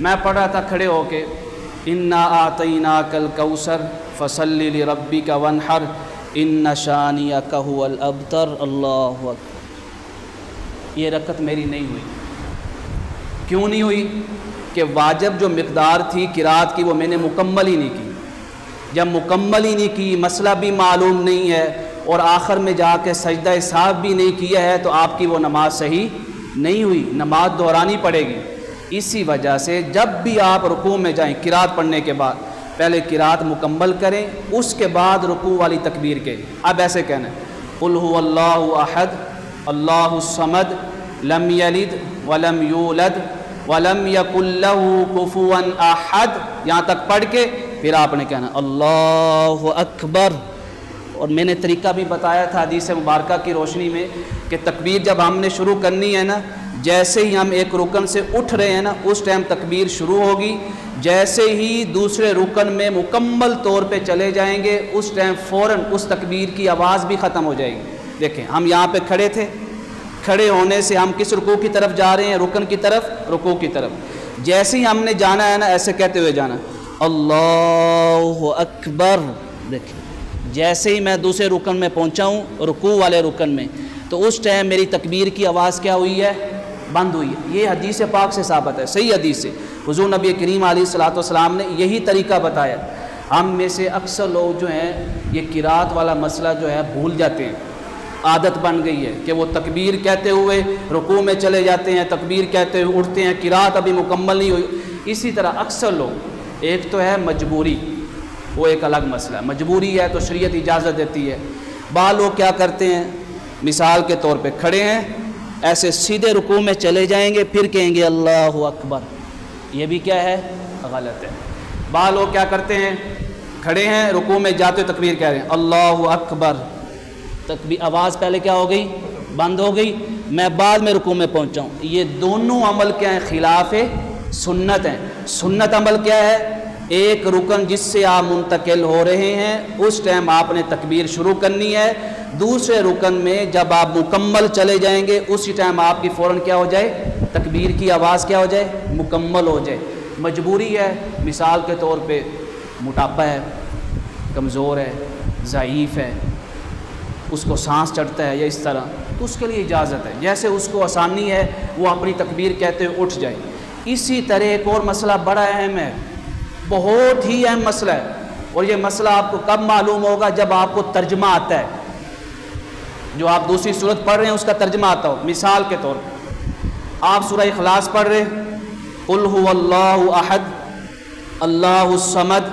میں पढ़ रहा था खड़े होके, इन्ना आतैनाकल कौसर फसल्लि लिरब्बिका वनहर इन्ना शानियका हुवल अबतर। अल्लाहु अकबर। ये रकत मेरी नहीं हुई। क्यों नहीं हुई? कि वाजिब जो मिक़दार थी किरात की वो मैंने मुकम्मल ही नहीं की। जब मुकम्मल ही नहीं की, मसला भी मालूम नहीं है और आखिर में जाके सजदा साहब भी नहीं किया है, तो आपकी वो नमाज सही नहीं हुई, नमाज दोहरानी पड़ेगी। इसी वजह से जब भी आप रुकू में जाएं किरात पढ़ने के बाद, पहले किरात मुकम्मल करें, उसके बाद रुकू वाली तकबीर के। अब ऐसे कहना है, कुल हुवल्लाहु अहद अल्लाहु समद लम यलिद वलम यूलद वलम यकुल लहू कुफुवन अहद। यहाँ तक पढ़ के फिर आपने कहना अल्लाहु अकबर। और मैंने तरीका भी बताया था हदीस मुबारका की रोशनी में कि तकबीर जब हमने शुरू करनी है ना, जैसे ही हम एक रुकन से उठ रहे हैं ना, उस टाइम तकबीर शुरू होगी। जैसे ही दूसरे रुकन में मुकम्मल तौर पे चले जाएंगे, उस टाइम फ़ौरन उस तकबीर की आवाज़ भी ख़त्म हो जाएगी। देखें, हम यहाँ पे खड़े थे, खड़े होने से हम किस रुकू की तरफ जा रहे हैं? रुकन की तरफ, रुकू की तरफ। जैसे ही हमने जाना है ना, ऐसे कहते हुए जाना अल्लाहु अकबर। देखें, जैसे ही मैं दूसरे रुकन में पहुँचा हूँ, रुकू वाले रुकन में, तो उस टाइम मेरी तकबीर की आवाज़ क्या हुई है? बंद हुई है। ये हदीस पाक से साबित है, सही हदीस से। हुज़ूर नबी करीम अलैहिस्सलातु वस्सलाम ने यही तरीका बताया। हम में से अक्सर लोग जो हैं ये किरात वाला मसला जो है भूल जाते हैं। आदत बन गई है कि वो तकबीर कहते हुए रुकू में चले जाते हैं, तकबीर कहते हुए उठते हैं, किरात अभी मुकम्मल नहीं हुई। इसी तरह अक्सर लोग, एक तो है मजबूरी, वो एक अलग मसला है। मजबूरी है तो शरीयत इजाज़त देती है। बाल लोग क्या करते हैं, मिसाल के तौर पे खड़े हैं, ऐसे सीधे रुकू में चले जाएंगे, फिर कहेंगे अल्लाहु अकबर। ये भी क्या है? गलत है। बाल लोग क्या करते हैं, खड़े हैं, रुकू में जाते तकबीर कह रहे हैं अल्लाहु अकबर, तकबीर आवाज़ पहले क्या हो गई? बंद हो गई। मैं बाद में रुकू में पहुँचा हूँ। ये दोनों अमल क्या हैं? खिलाफ सुन्नत हैं। सुन्नत अमल क्या है? एक रुकन जिससे आप मुंतकिल हो रहे हैं, उस टाइम आपने तकबीर शुरू करनी है। दूसरे रुकन में जब आप मुकम्मल चले जाएंगे, उसी टाइम आपकी फ़ौरन क्या हो जाए? तकबीर की आवाज़ क्या हो जाए? मुकम्मल हो जाए। मजबूरी है, मिसाल के तौर पे मोटापा है, कमज़ोर है, ज़ईफ़ है, उसको सांस चढ़ता है या इस तरह, तो उसके लिए इजाज़त है। जैसे उसको आसानी है वो अपनी तकबीर कहते हुए उठ जाए। इसी तरह एक और मसला बड़ा अहम है, बहुत ही अहम मसला है, और ये मसला आपको कब मालूम होगा? जब आपको तर्जमा आता है। जो आप दूसरी सूरत पढ़ रहे हैं उसका तर्जमा आता हो। मिसाल के तौर पर आप सूरह इखलास पढ़ रहे, कुल हुवल्लाहु अहद अल्लाहु समद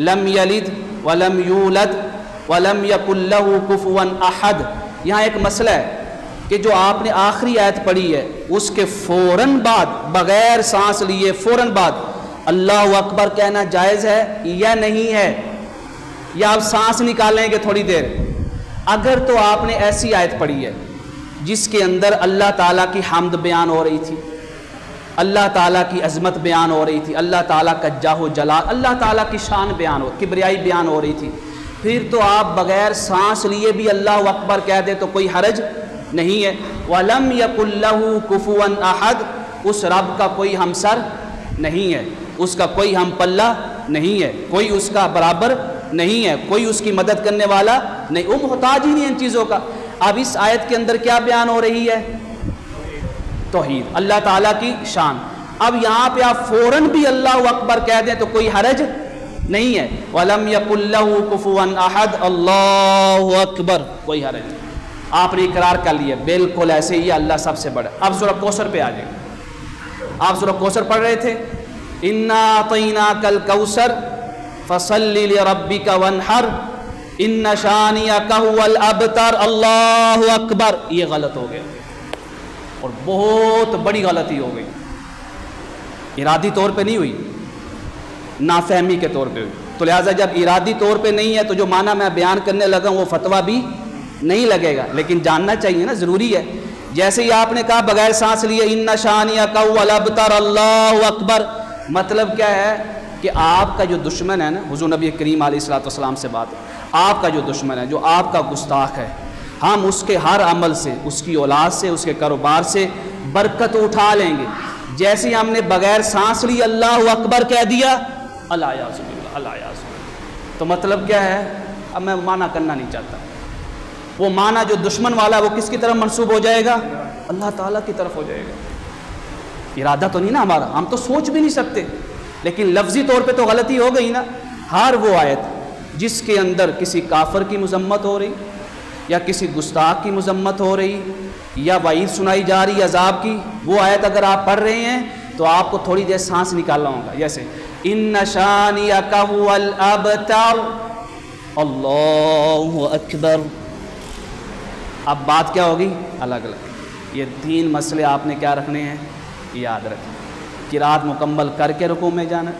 लम यलिद वलम यूलद वलम यकुल लहू कुफुवन अहद। यहाँ एक मसला है कि जो आपने आखिरी आयत पढ़ी है, उसके फ़ौरन बाद, बग़ैर सांस लिए फ़ौरन बाद अल्लाहु अकबर कहना जायज़ है या नहीं है? या आप सांस निकालेंगे थोड़ी देर? अगर तो आपने ऐसी आयत पढ़ी है जिसके अंदर अल्लाह ताला की हम्द बयान हो रही थी, अल्लाह ताला की अज़मत बयान हो रही थी, अल्लाह ताला का जाहो जलाल, अल्लाह ताला की शान बयान हो, किबरियाई बयान हो रही थी, फिर तो आप बग़ैर सांस लिए भी अल्लाहु अकबर कह दे तो कोई हरज नहीं है। वलम यकुल लहू कुफुवन अहद, उस रब का कोई हमसर नहीं है, उसका कोई हम पल्ला नहीं है, कोई उसका बराबर नहीं है, कोई उसकी मदद करने वाला नहीं, वो मोहताज ही नहीं इन चीज़ों का। अब इस आयत के अंदर क्या बयान हो रही है? तौहीद, अल्लाह ताला की शान। अब यहाँ पे आप फ़ौरन भी अल्लाहु अकबर कह दें तो कोई हरज नहीं है। वलम यकुल लहू कुफुवन अहद अल्लाहु अकबर, कोई हरज नहीं। आपने इकरार कर लिया, बिल्कुल ऐसे ही अल्लाह सबसे बड़ा। अब सूरह कौसर पे आ जाएंगे। आप सूरह कौसर पढ़ रहे थे, इन्ना अतैनाकल कौसर फसल्लि लिरब्बिका वनहर इन्ना शानियका हुवल अबतर। अल्लाहु अकबर, ये गलत हो गया और बहुत बड़ी गलती हो गई। इरादी तौर पे नहीं हुई, नाफहमी के तौर पे हुई। तो लिहाजा जब इरादी तौर पे नहीं है तो जो माना मैं बयान करने लगा वो फतवा भी नहीं लगेगा, लेकिन जानना चाहिए ना, ज़रूरी है। जैसे ही आपने कहा बगैर सांस लिए इन्ना शानियका हुवल अबतर अल्लाहु अकबर, मतलब क्या है कि आपका जो दुश्मन है ना, हुज़ूर नबी करीम अलैहिस्सलाम से बात है, आपका जो दुश्मन है, जो आपका गुस्ताख है, हम उसके हर अमल से, उसकी औलाद से, उसके कारोबार से बरकत उठा लेंगे। جیسے ہم نے بغیر سانس لی اللہ اکبر کہہ دیا، اللہ یعصم اللہ، اللہ یعصم۔ تو مطلب کیا ہے؟ اب میں معنی کرنا نہیں چاہتا، وہ معنی جو دشمن والا وہ کس کی طرف منسوب ہو جائے گا؟ اللہ تعالیٰ کی طرف ہو جائے گا۔ ارادہ تو نہیں نا ہمارا، ہم تو سوچ بھی نہیں سکتے، لیکن لفظی طور پہ تو غلطی ہو گئی نا۔ ہر وہ آیت جس کے اندر کسی کافر کی مذمت ہو رہی، یا کسی گستاخ کی مذمت ہو رہی، یا وعید سنائی جا رہی عذاب کی، وہ آیت اگر آپ پڑھ رہے ہیں تو آپ کو تھوڑی دیر سانس نکالنا ہوگا، جیسے ان شانئک ھو الابتر، اللہ اکبر۔ اب بات کیا ہوگی؟ الگ الگ۔ یہ 3 مسئلے آپ نے کیا رکھنے ہیں؟ یاد رکھیں۔ قرات مکمل کر کے رکوع میں جانا،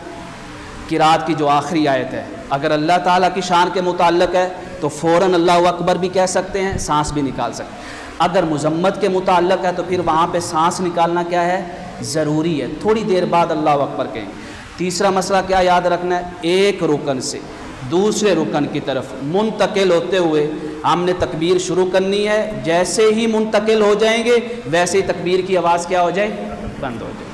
قرات کی جو آخری آیت ہے اگر اللہ تعالیٰ کی شان کے متعلق ہے تو فوراً اللہ اکبر بھی کہہ سکتے ہیں، سانس بھی نکال سکتے ہیں۔ اگر مذمت کے متعلق ہے تو پھر وہاں پہ سانس نکالنا کیا ہے؟ ضروری ہے، تھوڑی دیر بعد اللہ اکبر کہیں۔ تیسرا مسئلہ کیا یاد رکھنا ہے؟ ایک رکن سے دوسرے رکن کی طرف منتقل ہوتے ہوئے ہم نے تکبیر شروع کرنی ہے، جیسے ہی منتقل ہو جائیں گے ویسے ہی تکبیر کی آواز کیا ہو جائے؟ بند ہو جائے۔